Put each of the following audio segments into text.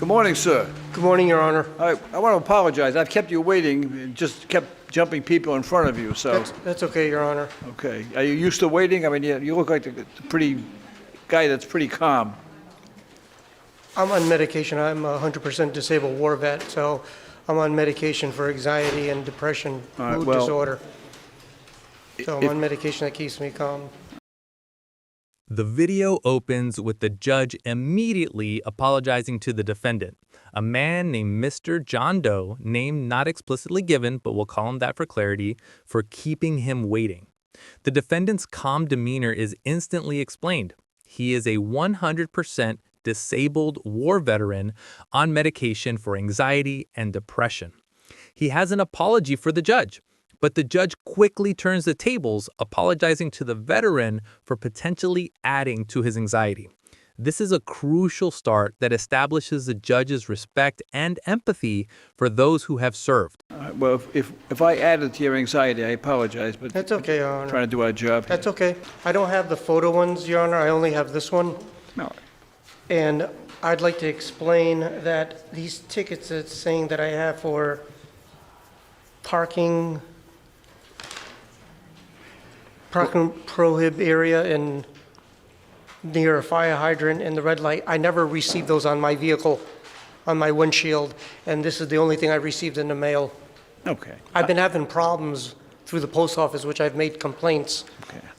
Good morning, sir. Good morning, Your Honor. I want to apologize. I've kept you waiting, and just kept jumping people in front of you, so. That's okay, Your Honor. Okay. Are you used to waiting? I mean, you look like a pretty guy that's pretty calm. I'm on medication. I'm a 100% disabled war vet, so I'm on medication for anxiety and depression, All right, mood well, disorder. So I'm on medication that keeps me calm. The video opens with the judge immediately apologizing to the defendant, a man named Mr. John Doe, name not explicitly given, but we'll call him that for clarity, for keeping him waiting. The defendant's calm demeanor is instantly explained. He is a 100% disabled war veteran on medication for anxiety and depression. He has an apology for the judge, but the judge quickly turns the tables, apologizing to the veteran for potentially adding to his anxiety. This is a crucial start that establishes the judge's respect and empathy for those who have served. Well, if I added to your anxiety, I apologize, but. That's okay, Your Honor. Trying to do our job. That's okay. I don't have the photo ones, Your Honor. I only have this one. No. And I'd like to explain that these tickets it's saying that I have for parking prohib area and near a fire hydrant and the red light, I never received those on my vehicle, on my windshield, and this is the only thing I received in the mail. Okay. I've been having problems through the post office, which I've made complaints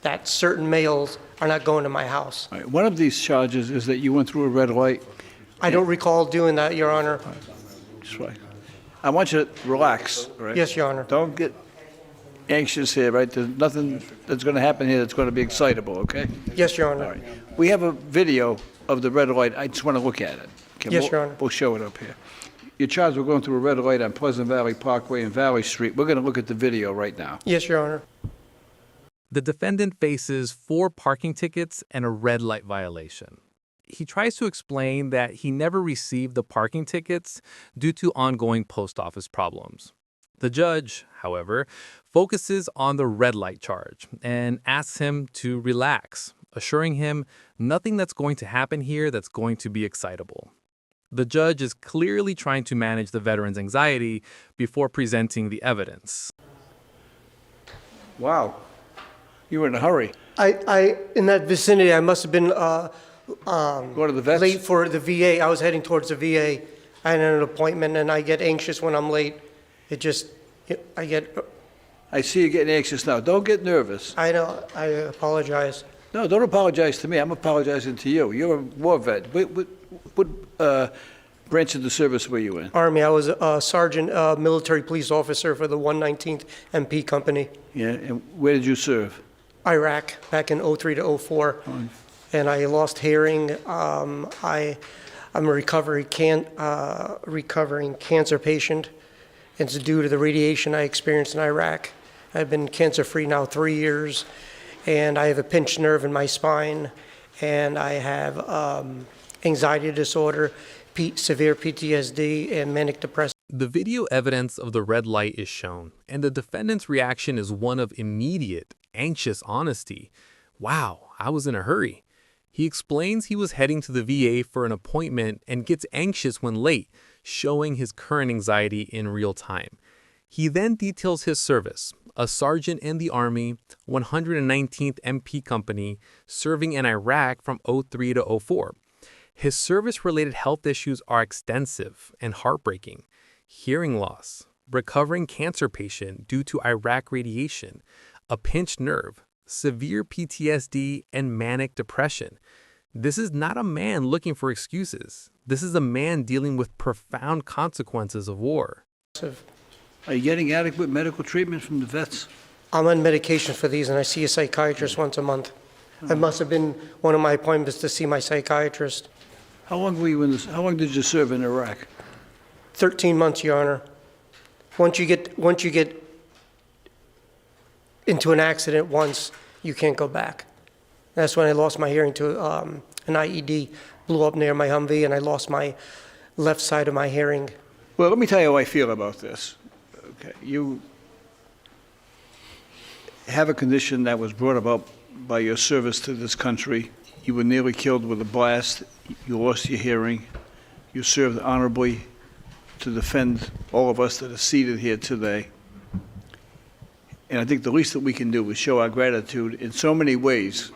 that certain mails are not going to my house. All right. One of these charges is that you went through a red light. I don't recall doing that, Your Honor. That's right. I want you to relax, all right? Yes, Your Honor. Don't get anxious here, right? There's nothing that's going to happen here that's going to be excitable, okay? Yes, Your Honor. All right. We have a video of the red light. I just want to look at it. Okay, Yes, Your Honor. We'll show it up here. You're charged with going through a red light on Pleasant Valley Parkway and Valley Street. We're going to look at the video right now. Yes, Your Honor. The defendant faces 4 parking tickets and a red light violation. He tries to explain that he never received the parking tickets due to ongoing post office problems. The judge, however, focuses on the red light charge and asks him to relax, assuring him nothing that's going to happen here that's going to be excitable. The judge is clearly trying to manage the veteran's anxiety before presenting the evidence. Wow. You were in a hurry. I in that vicinity, I must have been Go to the vets? late for the VA. I was heading towards the VA. I had an appointment, and I get anxious when I'm late. I see you getting anxious now. Don't get nervous. I know, I apologize. No, don't apologize to me. I'm apologizing to you. You're a war vet. What branch of the service were you in? Army, I was a sergeant, military police officer for the 119th MP Company, Yeah, and where did you serve? Iraq, back in '03 to '04. And I lost hearing. I'm a recovering cancer patient. It's due to the radiation I experienced in Iraq. I've been cancer-free now 3 years, and I have a pinched nerve in my spine, and I have anxiety disorder, severe PTSD, and manic depressive. The video evidence of the red light is shown, and the defendant's reaction is one of immediate, anxious honesty. Wow, I was in a hurry. He explains he was heading to the VA for an appointment and gets anxious when late, showing his current anxiety in real time. He then details his service, a sergeant in the Army, 119th MP Company, serving in Iraq from '03 to '04. His service-related health issues are extensive and heartbreaking. Hearing loss, recovering cancer patient due to Iraq radiation, a pinched nerve, severe PTSD, and manic depression. This is not a man looking for excuses. This is a man dealing with profound consequences of war. Are you getting adequate medical treatment from the vets? I'm on medication for these, and I see a psychiatrist once a month. It must have been one of my appointments to see my psychiatrist. How long were you in this? How long did you serve in Iraq? 13 months, Your Honor. Once you get into an accident once, you can't go back. That's when I lost my hearing to an IED, blew up near my Humvee, and I lost my left side of my hearing. Well, let me tell you how I feel about this. Okay, you have a condition that was brought about by your service to this country. You were nearly killed with a blast. You lost your hearing. You served honorably to defend all of us that are seated here today. And I think the least that we can do is show our gratitude in so many ways.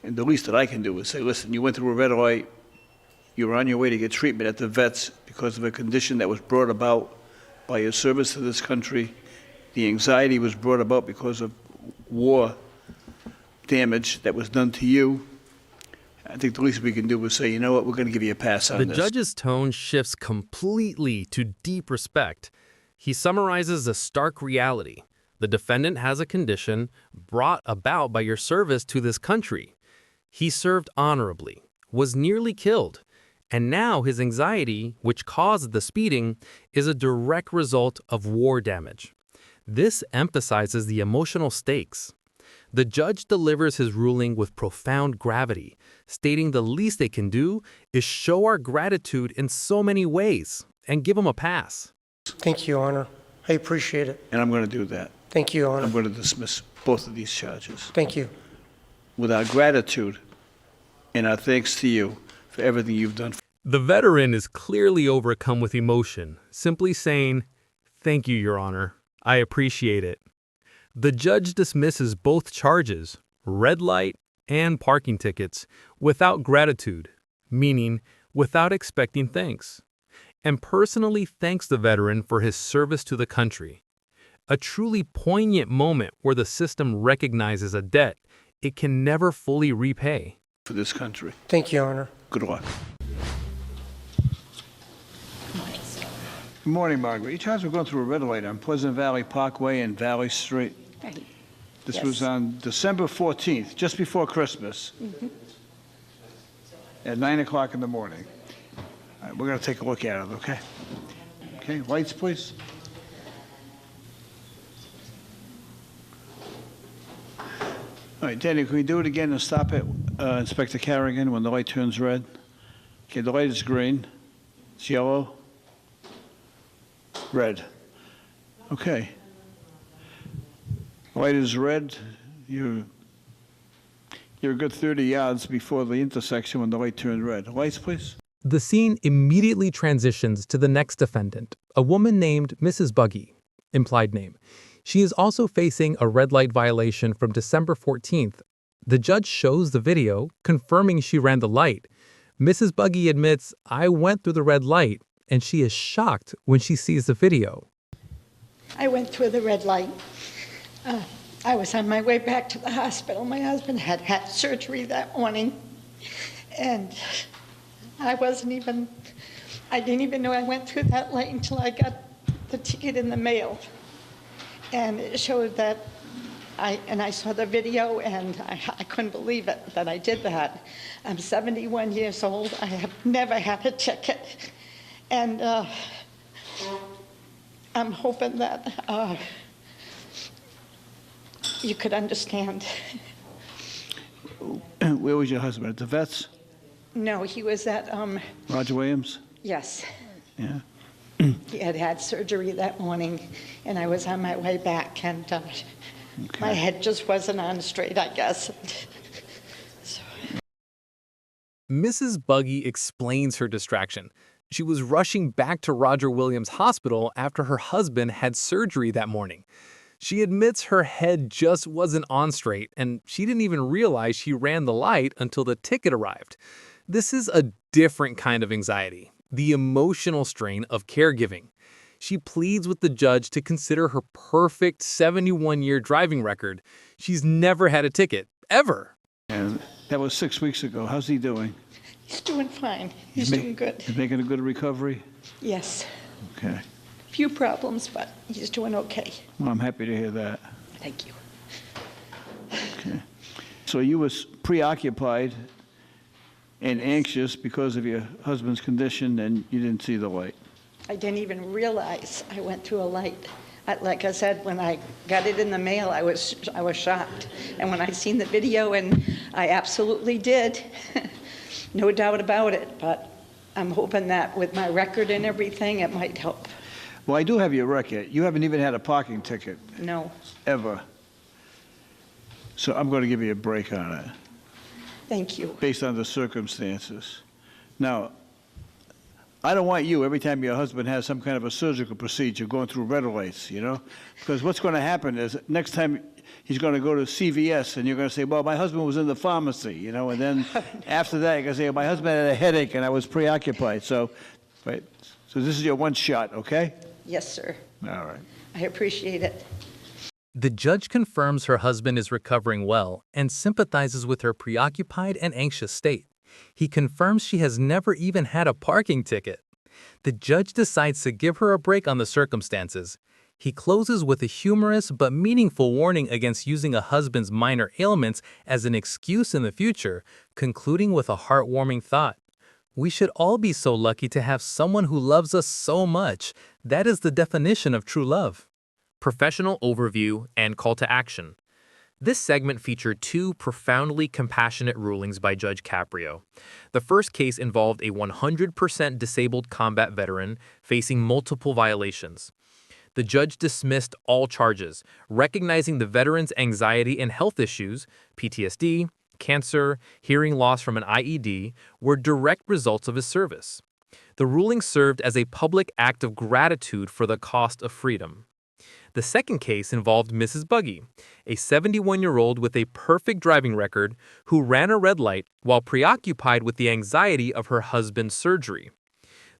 And the least that I can do is say, listen, you went through a red light, you were on your way to get treatment at the vets because of a condition that was brought about by your service to this country. The anxiety was brought about because of war damage that was done to you. I think the least we can do is say, you know what, we're going to give you a pass on The this. judge's tone shifts completely to deep respect. He summarizes a stark reality. The defendant has a condition brought about by your service to this country. He served honorably, was nearly killed, and now his anxiety, which caused the speeding, is a direct result of war damage. This emphasizes the emotional stakes. The judge delivers his ruling with profound gravity, stating the least they can do is show our gratitude in so many ways and give him a pass. Thank you, Your Honor. I appreciate it. And I'm going to do that. Thank you, Your Honor. I'm going to dismiss both of these charges. Thank you. With our gratitude and our thanks to you for everything you've done. The veteran is clearly overcome with emotion, simply saying, "Thank you, Your Honor. I appreciate it." The judge dismisses both charges, red light and parking tickets, without gratitude, meaning without expecting thanks, and personally thanks the veteran for his service to the country. A truly poignant moment where the system recognizes a debt it can never fully repay. For this country. Thank you, Your Honor. Good luck. Good morning, Margaret. You charged with going through a red light on Pleasant Valley Parkway and Valley Street. Right. This Yes. was on December 14th, just before Christmas, at 9 o'clock in the morning. All right, we're going to take a look at it, okay? Okay, lights, please. All right, Danny, can we do it again and stop it, Inspector Carrigan, when the light turns red? Okay, the light is green. It's yellow. Red. Okay. Light is red. You're a good 30 yards before the intersection when the light turned red. Lights, please. The scene immediately transitions to the next defendant, a woman named Mrs. Buggy, implied name. She is also facing a red light violation from December 14th. The judge shows the video, confirming she ran the light. Mrs. Buggy admits, "I went through the red light," and she is shocked when she sees the video. I went through the red light. I was on my way back to the hospital. My husband had had surgery that morning, and I didn't even know I went through that light until I got the ticket in the mail. And it showed that I saw the video, and I couldn't believe it that I did that. I'm 71 years old. I have never had a ticket. And I'm hoping that you could understand. Where was your husband? At the vets? No, he was at, Roger Williams? yes. Yeah. He had had surgery that morning, and I was on my way back, and my head just wasn't on straight, I guess. So. Mrs. Buggy explains her distraction. She was rushing back to Roger Williams Hospital after her husband had surgery that morning. She admits her head just wasn't on straight, and she didn't even realize she ran the light until the ticket arrived. This is a different kind of anxiety, the emotional strain of caregiving. She pleads with the judge to consider her perfect 71-year driving record. She's never had a ticket, ever. And that was 6 weeks ago. How's he doing? He's doing fine. He's doing good. He's making a good recovery? Yes. Okay. Few problems, but he's doing okay. Well, I'm happy to hear that. Thank you. Okay. So you were preoccupied and anxious because of your husband's condition, and you didn't see the light. I didn't even realize I went through a light. Like I said, when I got it in the mail, I was shocked. And when I seen the video, and I absolutely did, no doubt about it. But I'm hoping that with my record and everything, it might help. Well, I do have your record. You haven't even had a parking ticket, No. ever. So I'm going to give you a break on it, Thank you. based on the circumstances. Now, I don't want you, every time your husband has some kind of a surgical procedure, going through red lights, Because what's going to happen is next time he's going to go to CVS and you're going to say, well, my husband was in the pharmacy, And then after that, you're going to say, my husband had a headache and I was preoccupied. So, right. So this is your one shot, okay? Yes, sir. All right. I appreciate it. The judge confirms her husband is recovering well and sympathizes with her preoccupied and anxious state. He confirms she has never even had a parking ticket. The judge decides to give her a break on the circumstances. He closes with a humorous but meaningful warning against using a husband's minor ailments as an excuse in the future, concluding with a heartwarming thought. We should all be so lucky to have someone who loves us so much. That is the definition of true love. Professional overview and call to action. This segment featured two profoundly compassionate rulings by Judge Caprio. The first case involved a 100% disabled combat veteran facing multiple violations. The judge dismissed all charges, recognizing the veteran's anxiety and health issues, PTSD, cancer, hearing loss from an IED, were direct results of his service. The ruling served as a public act of gratitude for the cost of freedom. The second case involved Mrs. Buggy, a 71-year-old with a perfect driving record who ran a red light while preoccupied with the anxiety of her husband's surgery.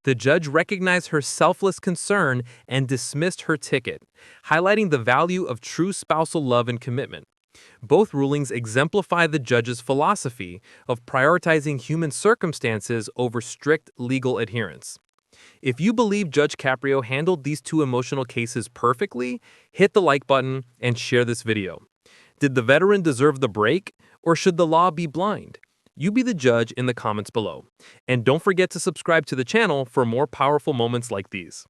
The judge recognized her selfless concern and dismissed her ticket, highlighting the value of true spousal love and commitment. Both rulings exemplify the judge's philosophy of prioritizing human circumstances over strict legal adherence. If you believe Judge Caprio handled these two emotional cases perfectly, hit the like button and share this video. Did the veteran deserve the break, or should the law be blind? You be the judge in the comments below. And don't forget to subscribe to the channel for more powerful moments like these.